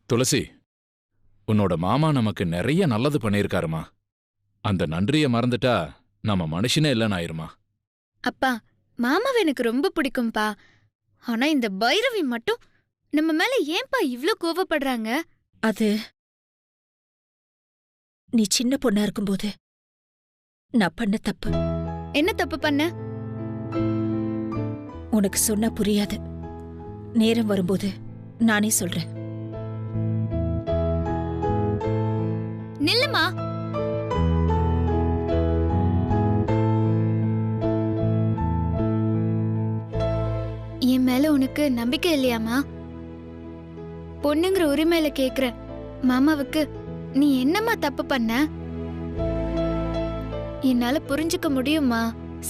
துளசி, உன்னோட மாமா நமக்கு நிறைய நல்லது பண்ணியிருக்காருமா. அந்த நன்றிய மறந்துட்டா நம்ம மனுஷனே இல்லைன்னு ஆயிருமா. அப்பா, மாமாவை எனக்கு ரொம்ப பிடிக்கும்பா. ஆனா இந்த பைரவி மட்டும் நம்ம மேல ஏன்பா இவ்ளோ கோவப்படுறாங்க? அது நீ சின்ன பொண்ணா இருக்கும்போது நான் பண்ண தப்பு. என்ன தப்பு பண்ண? உனக்கு சொன்னா புரியாது. நேரம் வரும்போது நானே சொல்றேன். நில்லுமா. என் மேல உனக்கு நம்பிக்கை இல்லையாமா? பொண்ணுங்கிற உரிமையில கேக்குற மாமாவுக்கு நீ என்னம்மா தப்பு பண்ண? என்னால புரிஞ்சுக்க முடியுமா?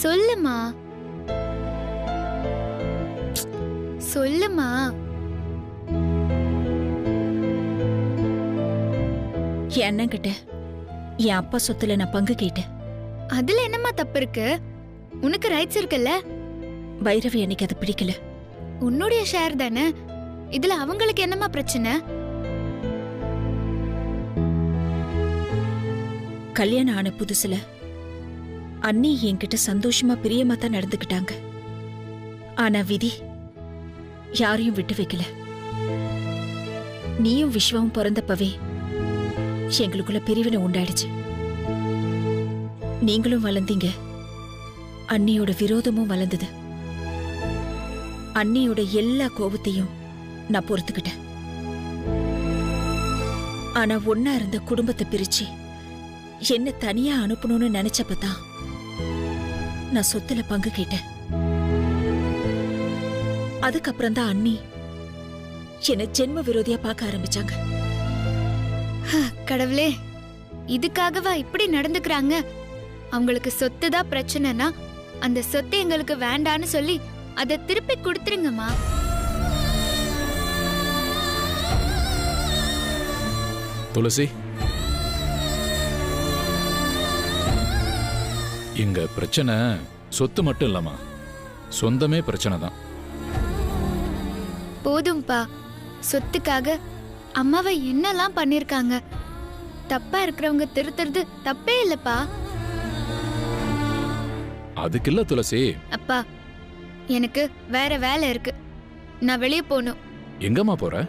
சொல்லுமா, சொல்லுமா. என் அண்ணன் கிட்ட என் அப்பா சொத்துல நான் பங்கு கேட்டேன். அதுல என்னம்மா தப்பு இருக்கு? உனக்கு ரைட்ஸ் இருக்குல்ல. பைரவி எனக்கு அது பிடிக்கல. உன்னுடைய ஷேர் தானே. இதுல அவங்களுக்கு என்னம்மா பிரச்சனை? கல்யாணம் ஆன புதுசுல அண்ணி என்கிட்ட சந்தோஷமா பிரியமா தான் நடந்துக்கிட்டாங்க. ஆனா விதி யாரையும் விட்டு வைக்கல. நீயும் விஸ்வாவும் பிறந்தப்பவே எங்களுக்குள்ள பிரிவினை உண்டாயிடுச்சு. நீங்களும் வளர்ந்தீங்க, அண்ணியோட விரோதமும் வளர்ந்தது. அண்ணியோட எல்லா கோபத்தையும் நான் பொறுத்துக்கிட்டேன். ஆனா ஒன்னா இருந்த குடும்பத்தை பிரிச்சு என்ன தனியா அனுப்பணும்னு நினைச்சப்பதான் நான் சொத்துல பங்கு கேட்டேன். அதுக்கப்புறம் தான் அண்ணி என்ன ஜென்ம விரோதியா பார்க்க ஆரம்பிச்சாங்க. கடவுளே, இதுக்காகவா இப்படி நடந்துக்கிறாங்க? அவங்களுக்கு சொத்து தான் பிரச்சனைனா அந்த சொத்து எங்களுக்கு வேண்டான்னு சொல்லி அதை திருப்பி கொடுத்துருங்கம்மா. துளசி, இங்க பிரச்சனை சொத்து மட்டும் இல்லம்மா, சொந்தமே பிரச்சனை தான். போதும்பா. சொத்துக்காக அம்மாவை என்னெல்லாம் பண்ணிருக்காங்க. தப்பா இருக்கிறவங்க திருத்துறது தப்பே இல்லப்பா. அதுக்கு இல்ல துளசி. அப்பா, எனக்கு வேற வேலை இருக்கு. நான் வெளியே போகணும். எங்கம்மா போற?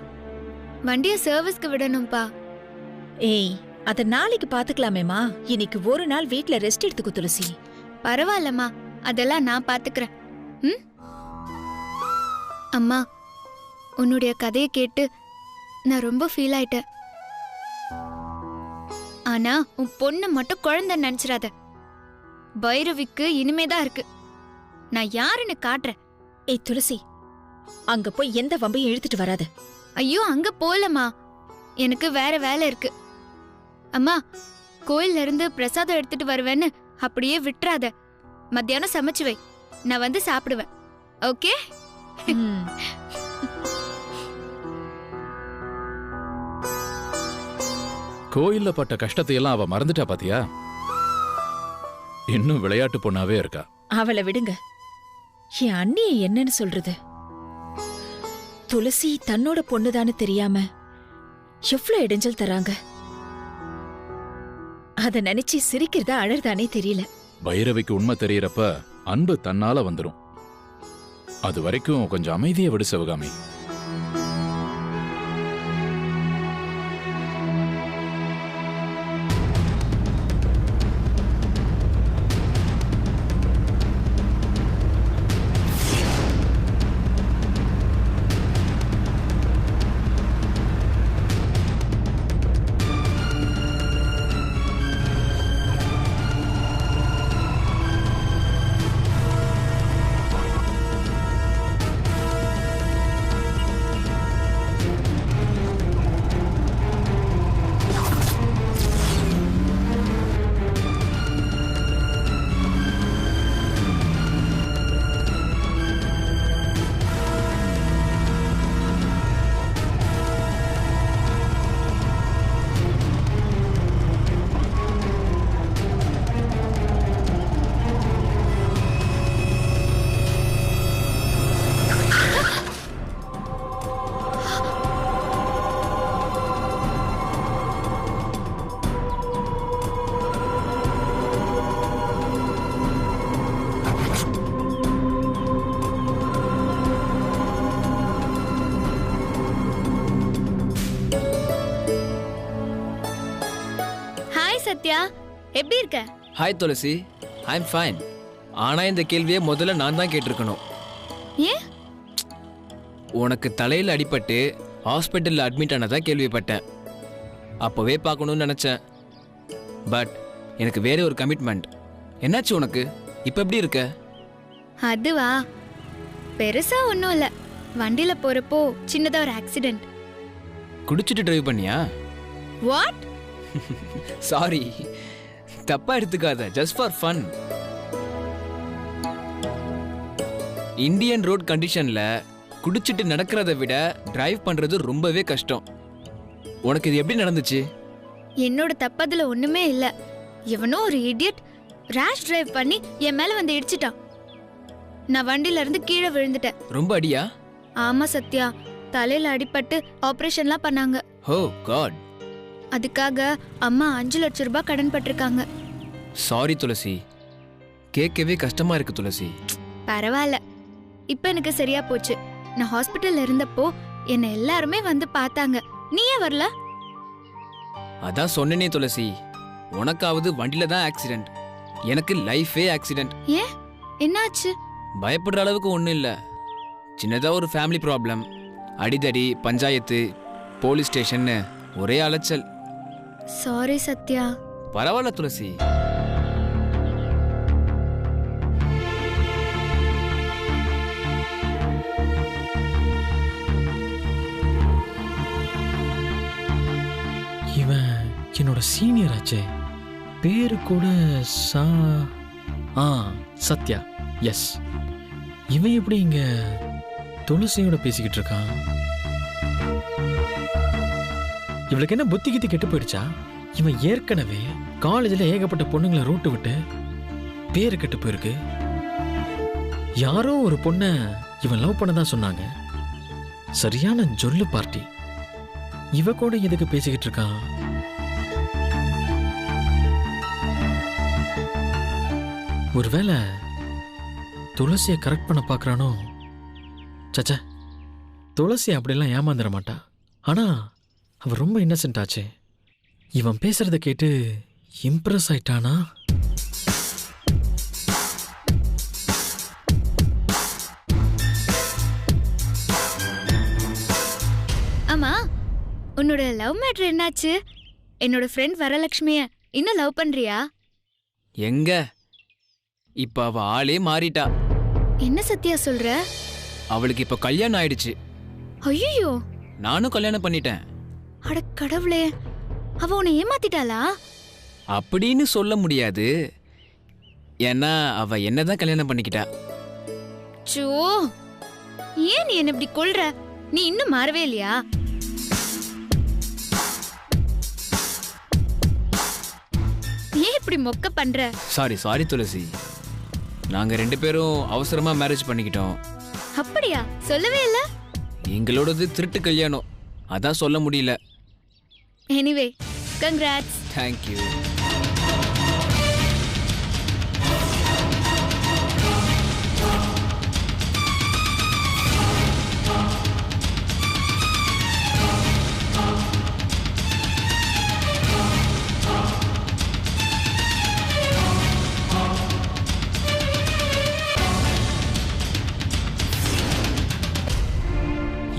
வண்டிய சர்வீஸ்க்கு விடணும்பா. ஏய், அத நாளைக்கு பாத்துக்கலாமேமா. இன்னைக்கு ஒரு நாள் வீட்ல ரெஸ்ட் எடுத்துக்கோ துளசி. பரவாயில்லம்மா, அதெல்லாம் நான் பாத்துக்கிறேன். ம்? அம்மா, உன்னுடைய கதையை கேட்டு நான் ரொம்ப ஃபீல் ஆயிட்டேன். ஆனா உன் பொண்ணு மட்டும் குழந்தை நினைச்சிடாத. பைரவிக்கு இனிமேதான் இருக்கு. நான் யாருன்னு காட்டுறேன். ஏய் துளசி, அங்க போய் எந்த வம்பையும் இழுத்துட்டு வராத. ஐயோ, அங்க போலமா. எனக்கு வேற வேலை இருக்கு. அம்மா, கோயில்ல இருந்து பிரசாதம் எடுத்துட்டு வருவேன்னு அப்படியே விட்டுறாத. மத்தியானம் சமைச்சு வை, நான் வந்து சாப்பிடுவேன். ஓகே? கோயில்ல பட்ட கஷ்டத்தை எல்லாம் அவ மறந்துட்டா பாத்தியா? இன்னும் விளையாட்டு பொண்ணாவே இருக்கா. அவளை விடுங்க. என் அண்ணியை என்னன்னு சொல்றது? துளசி தன்னோட பொண்ணுதான்னு தெரியாம எவ்வளவு இடைஞ்சல் தராங்க. அத நினைச்சு சிரிக்கிறதா அழறதானே தெரியல. பைரவிக்கு உண்மை தெரியறப்ப அன்பு தன்னால வந்துரும். அது வரைக்கும் கொஞ்சம் அமைதியை விடு சிவகாமி. சத்யா, எப்படி இருக்க? Hi Thulasi, I am fine. ஆனா இந்த கேள்வியை முதல்ல நான் தான் கேட்டிருக்கணும். ஏன்? உனக்கு தலையில் அடிபட்டு ஹாஸ்பிட்டலில் அட்மிட் ஆனதான் கேள்விப்பட்டேன். அப்போவே பார்க்கணும்னு நினச்சேன். பட் எனக்கு வேற ஒரு கமிட்மெண்ட். என்னாச்சு உனக்கு? இப்போ எப்படி இருக்க? அதுவா, பெருசா ஒன்றும் இல்லை. வண்டியில போறப்போ சின்னதா ஒரு ஆக்சிடென்ட். குடிச்சிட்டு டிரைவ் பண்ணியா? வாட்? சாரி, தப்பா எடுத்துக்காத. Just for fun. Indian road கண்டிஷன்ல குடிச்சிட்டு நடக்கிறத விட டிரைவ் பண்றது ரொம்பவே கஷ்டம். உனக்கு இது எப்படி நடந்துச்சு? என்னோட தப்பதுல ஒண்ணுமே இல்ல. எவனோ ஒரு இடியட் ரேஷ் டிரைவ் பண்ணி என் மேல வந்து இடிச்சிட்டான். நான் வண்டியில இருந்து கீழே விழுந்துட்டேன். ரொம்ப அடியா? ஆமா சத்யா, தலையில அடிபட்டு ஆபரேஷன்லாம் பண்ணாங்க. ஓ காட். அதுக்காக அம்மா 5 லட்சம் ரூபாய் கடன் பட்டிருக்காங்க. சாரி துளசி, கேட்கவே கஷ்டமா இருக்கு துளசி. பரவாயில்ல, இப்ப எனக்கு சரியா போச்சு. நான் ஹாஸ்பிட்டல்ல இருந்தப்போ என்ன எல்லாருமே வந்து பார்த்தாங்க. நீ ஏன் வரல? அதான் சொன்னனே துளசி, உனக்காவது வண்டியில தான் ஆக்சிடென்ட், எனக்கு லைஃபே ஆக்சிடென்ட். ஏன், என்னாச்சு? பயப்படுற அளவுக்கு ஒன்றும் இல்லை. சின்னதா ஒரு ஃபேமிலி ப்ராப்ளம். அடிதடி, பஞ்சாயத்து, போலீஸ் ஸ்டேஷன்னு ஒரே அலைச்சல். சாரி சத்யா. பரவாயில்ல துளசி. இவன் என்னோட சீனியர் ஆச்சே. பேரு கூட சத்யா. எஸ். இவன் எப்படி இங்க துளசியோட பேசிக்கிட்டு இருக்கான்? இவளுக்கு என்ன புத்தி கித்தி கெட்டு போயிடுச்சா? இவன் ஏற்கனவே காலேஜில் ஏகப்பட்ட பொண்ணுங்களை ரூட்டு விட்டு பேரு கெட்டு போயிருக்கு. யாரோ ஒரு பொண்ணை இவன் லவ் பண்ணதா சொன்னாங்க. சரியான ஜொல்லு பார்ட்டி. இவ கூட எதுக்கு பேசிக்கிட்டு இருக்கான்? ஒருவேளை துளசியை கரெக்ட் பண்ண பார்க்கறானோ? சச்சா, துளசி அப்படிலாம் ஏமாந்துட மாட்டா. ஆனா அவ ரொம்ப இன்னசென்ட் ஆச்சே. இவன் பேசுறத கேட்டு இம்ப்ரெஸ் ஆயிட்டானா? ஆமா, உன்னோட லவ் மேட்டர் என்னாச்சு? என்னோட ஃப்ரெண்ட் வரலட்சுமிய இன்னும் லவ் பண்றியா? எங்க, இப்ப அவ ஆளே மாறிட்டா. என்ன சத்யா சொல்ற? அவளுக்கு இப்ப கல்யாணம் ஆயிடுச்சு. ஐயோ, நானும் கல்யாணம் பண்ணிட்டேன். அட கடவுளே, அவ உன்னை ஏமாத்திட்டாளா? அப்படின்னு சொல்ல முடியாது. ஏன்னா அவ என்னதான் கல்யாணம் பண்ணிக்கிட்டா. சோ, ஏன் நீ என்ன இப்படி கொல்ற? நீ இன்னும் மாறவே இல்லையா? ஏன் இப்படி மொக்க பண்ற? சாரி துளசி, நாங்க 2 பேரும் அவசரமா மேரேஜ் பண்ணிக்கிட்டோம். அப்படியா? சொல்லவே இல்ல. எங்களோடது திருட்டு கல்யாணம், அதான் சொல்ல முடியல. Anyway, congrats. தேங்க்யூ.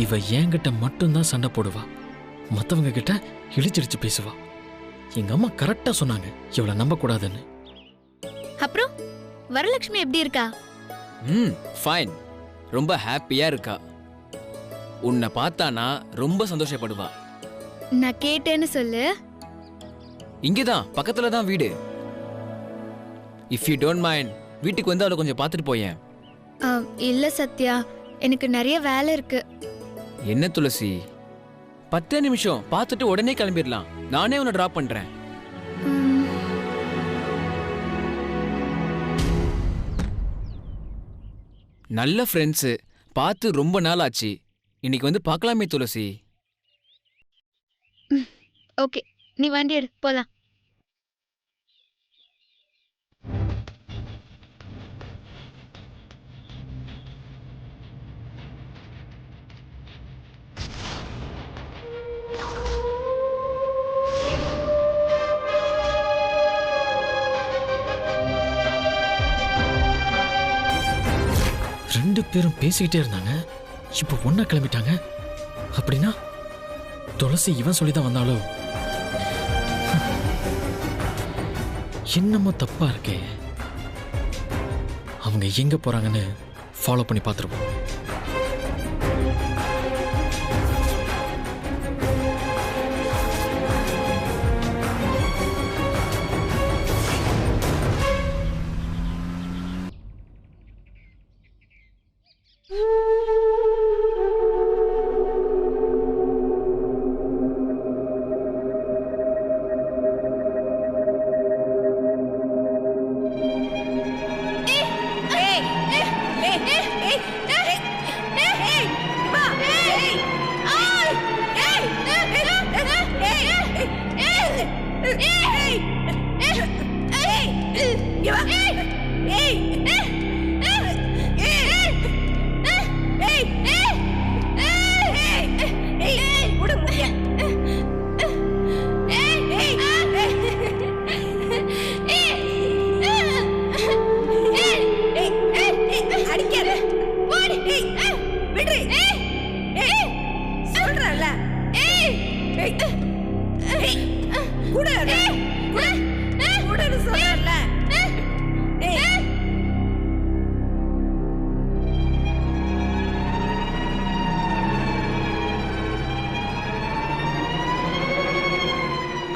இவ என்கிட்ட மட்டும்தான் சண்டை போடுவா, மற்றவங்க கிட்ட இழிச்சிடிச்சு பேசுவா. எங்க அம்மா கரெக்டா சொன்னாங்க இவளை நம்ப கூடாதுன்னு. அப்புறம் வரலட்சுமி எப்படி இருக்கா? ஃபைன், ரொம்ப ஹாப்பியா இருக்கா. உன்னை பார்த்தானா ரொம்ப சந்தோஷப்படுவா. நான் கேட்டேன்னு சொல்லு. இங்கதான் பக்கத்துல தான் வீடு. இஃப் யூ டோன்ட் மைண்ட், வீட்டுக்கு வந்து அவளை கொஞ்சம் பார்த்துட்டு போயேன். இல்ல சத்யா, எனக்கு நிறைய வேலை இருக்கு. என்ன துளசி, 10 நிமிஷம் பார்த்துட்டு உடனே கிளம்பிடலாம். நானே உன்னை டிராப் பண்றேன். ம், நல்ல ஃப்ரெண்ட்ஸு, பார்த்து ரொம்ப நாள் ஆச்சு. இன்னைக்கு வந்து பார்க்கலாமே துளசி. ஓகே, நீ வண்டி எடு, போலாம். பேரும் பேசிக்கிட்டே இருந்தாங்க, இப்போ ஒண்ணா கிளம்பிட்டாங்க. அப்படின்னா துளசி இவன் சொல்லிதான் வந்தாலோ? என்னமோ தப்பா இருக்கே. அவங்க எங்க போறாங்கன்னு ஃபாலோ பண்ணி பார்த்துருவோம்.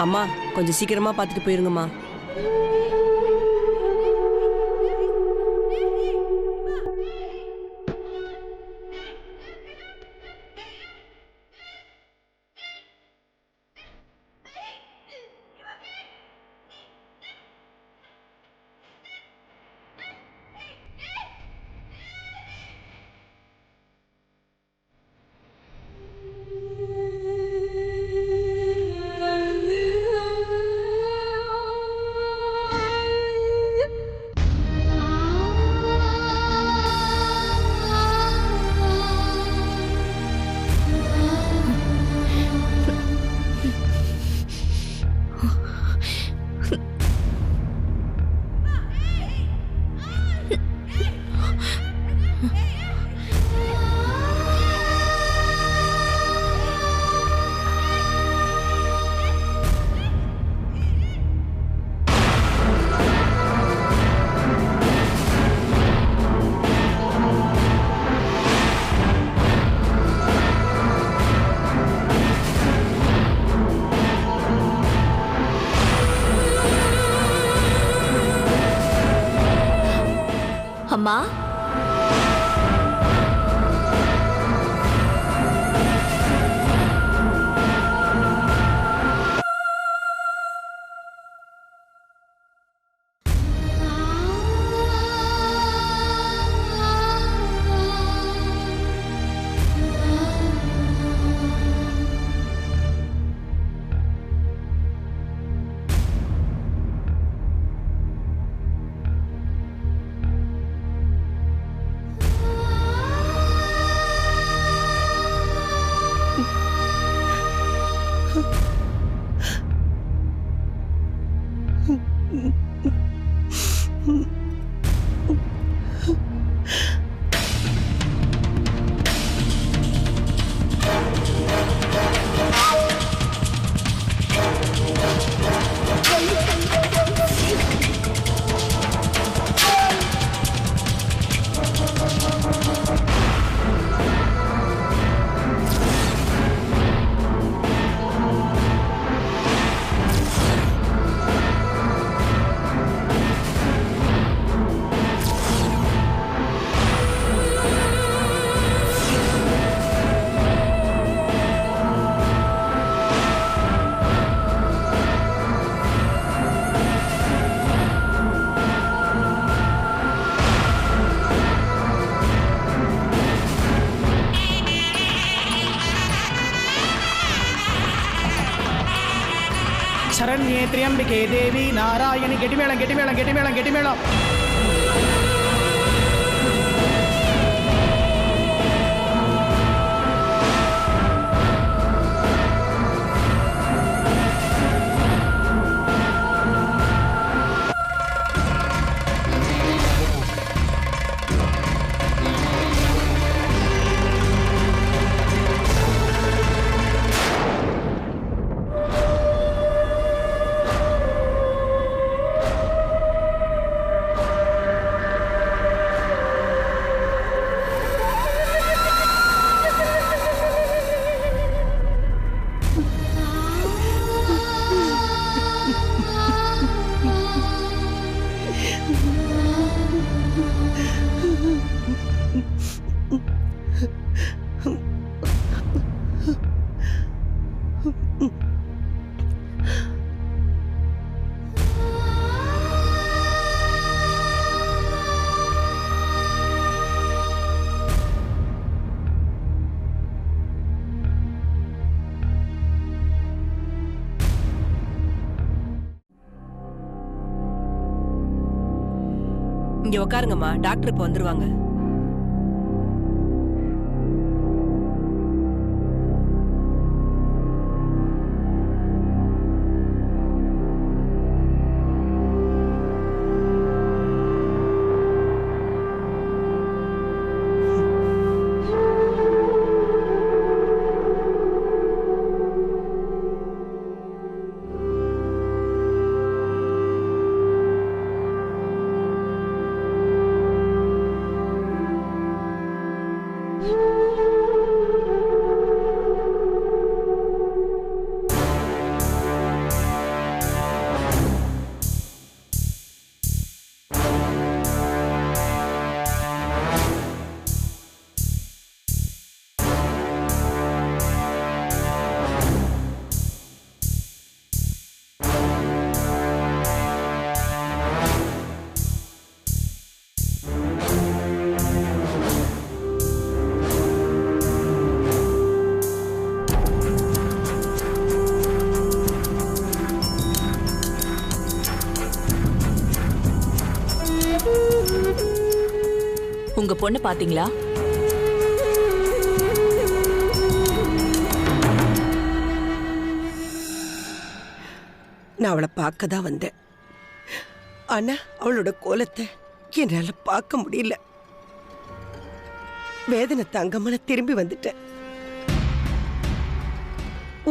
அம்மா கொஞ்சம் சீக்கிரமா பார்த்துட்டு போயிருங்கம்மா. அம்மா, शरण्ये त्र्यंबिके देवी नारायणी गेटिमेळं गेटिमेळं गेटिमेळं गेटिमेळं இங்க உட்காருங்கம்மா, டாக்டர் இப்ப வந்துருவாங்க. உங்க பொண்ணு பாத்தீங்களா? நான் அவளை பார்க்க தான் வந்தேன். ஆனா அவளோட கோலத்தை என்னால பார்க்க முடியல. வேதனை தாங்கமான திரும்பி வந்துட்டேன்.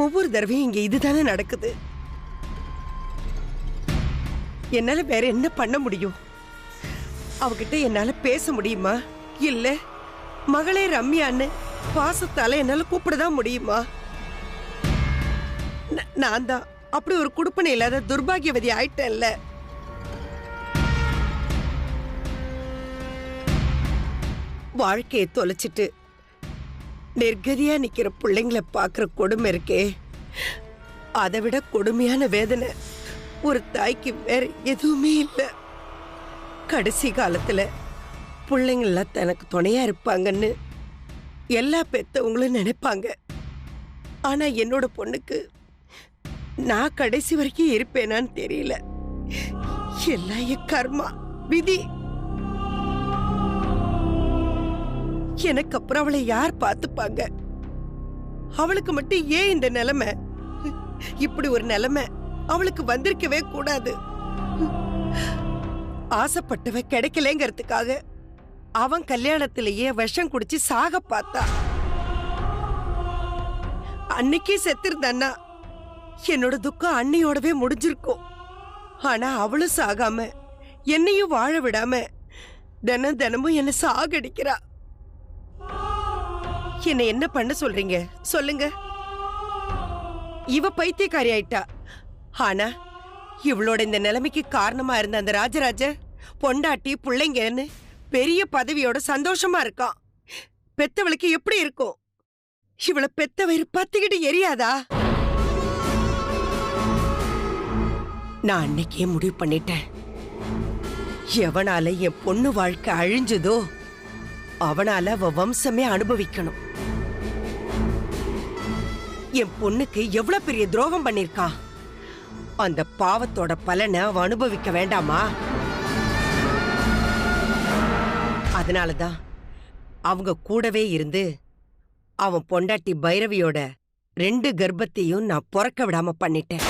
ஒவ்வொரு தடவையும் இங்க இதுதானே நடக்குது. என்னால வேற என்ன பண்ண முடியும்? அவகிட்ட என்னால பேச முடியுமா? இல்ல மகளே ரம்யான்னு பாசத்தால என்னால கூப்பிடதான் முடியுமா? நான் தான் அப்படி ஒரு குடுப்பனை இல்லாத துர்பாகியவதி ஆயிட்டேன்ல. வாழ்க்கையை தொலைச்சிட்டு நிர்கதியா நிக்கிற பிள்ளைங்களை பாக்குற கொடுமை இருக்கே, அதை விட கொடுமையான வேதனை ஒரு தாய்க்கு வேற எதுவுமே இல்லை. கடைசி காலத்துல பிள்ளைங்கள்லாம் தனக்கு துணையா இருப்பாங்கன்னு எல்லா பெத்தவங்களும் நினைப்பாங்க. ஆனா என்னோட பொண்ணுக்கு நான் கடைசி வரைக்கும் இருப்பேனான்னு தெரியல. எல்லாம் என் கர்மா, விதி. எனக்கு அப்புறம் அவளை யார் பார்த்துப்பாங்க? அவளுக்கு மட்டும் ஏன் இந்த நிலைமை? இப்படி ஒரு நிலைமை அவளுக்கு வந்திருக்கவே கூடாது. ஆசைப்பட்டவ கிடைக்கலங்கிறதுக்காக அவன் கல்யாணத்திலேயே விஷம் குடிச்சு சாக பார்த்தா. அன்னைக்கே செத்திருந்தான்னா என்னோட துக்கம் அன்னையோடவே முடிஞ்சிருக்கும். ஆனா அவளும் சாகாம என்னையும் வாழ விடாம தினமும் என்ன சாகடிக்கிறா. என்ன என்ன பண்ண சொல்றீங்க சொல்லுங்க? இவ பைத்தியக்காரி ஆயிட்டா. ஆனா இவளோட இந்த நிலைமைக்கு காரணமா இருந்த அந்த ராஜராஜ பொண்டாட்டி பிள்ளைங்கன்னு பெரிய பதவியோட சந்தோஷமா இருக்கான். பெத்தவளுக்கு எப்படி இருக்கும்? இவளை பெத்த வயிறு பத்திக்கிட்டு எரியாதா? நான் அன்னைக்கே முடிவு பண்ணிட்டேன். எவனால என் பொண்ணு வாழ்க்கை அழிஞ்சதோ அவனால அவ வம்சமே அனுபவிக்கணும். என் பொண்ணுக்கு எவ்வளவு பெரிய துரோகம் பண்ணிருக்கான். அந்த பாவத்தோட பலனை அவ அனுபவிக்க வேண்டாமா? அதனாலதான் அவங்க கூடவே இருந்து அவன் பொண்டாட்டி பைரவியோட 2 கர்ப்பத்தையும் நான் பிறக்க விடாம பண்ணிட்டேன்.